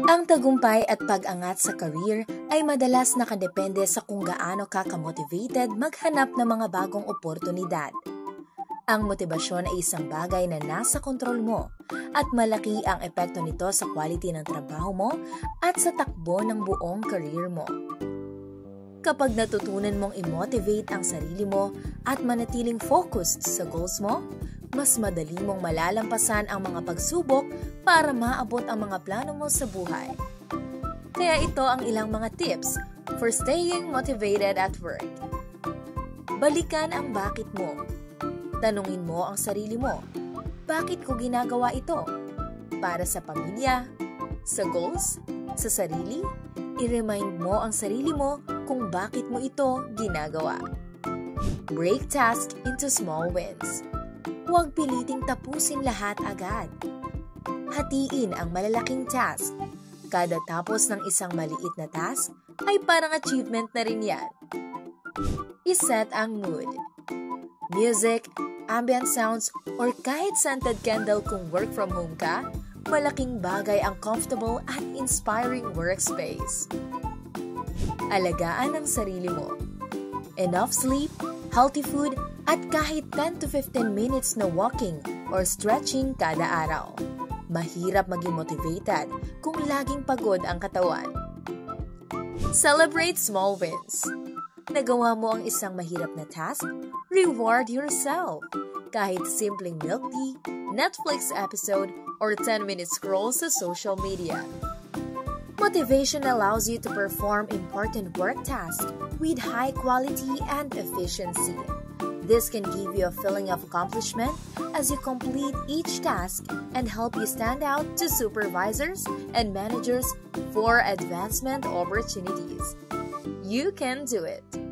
Ang tagumpay at pag-angat sa career ay madalas nakadepende sa kung gaano ka ka-motivated maghanap ng mga bagong oportunidad. Ang motibasyon ay isang bagay na nasa kontrol mo at malaki ang epekto nito sa quality ng trabaho mo at sa takbo ng buong career mo. Kapag natutunan mong i-motivate ang sarili mo at manatiling focused sa goals mo, mas madali mong malalampasan ang mga pagsubok para maabot ang mga plano mo sa buhay. Kaya ito ang ilang mga tips for staying motivated at work. Balikan ang bakit mo. Tanungin mo ang sarili mo, bakit ko ginagawa ito? Para sa pamilya, sa goals, sa sarili? I-remind mo ang sarili mo kung bakit mo ito ginagawa. Break tasks into small wins. Huwag piliting tapusin lahat agad. Hatiin ang malalaking task. Kada tapos ng isang maliit na task ay parang achievement na rin yan. Iset ang mood. Music, ambient sounds, or kahit scented candle kung work from home ka, malaking bagay ang comfortable at inspiring workspace. Alagaan ang sarili mo. Enough sleep, healthy food, at kahit 10 to 15 minutes na walking or stretching kada araw. Mahirap maging motivated kung laging pagod ang katawan. Celebrate small wins. Nagawa mo ang isang mahirap na task? Reward yourself. Kahit simpleng milk tea, Netflix episode, or 10-minute scroll sa social media. Motivation allows you to perform important work tasks with high quality and efficiency. This can give you a feeling of accomplishment as you complete each task and help you stand out to supervisors and managers for advancement opportunities. You can do it!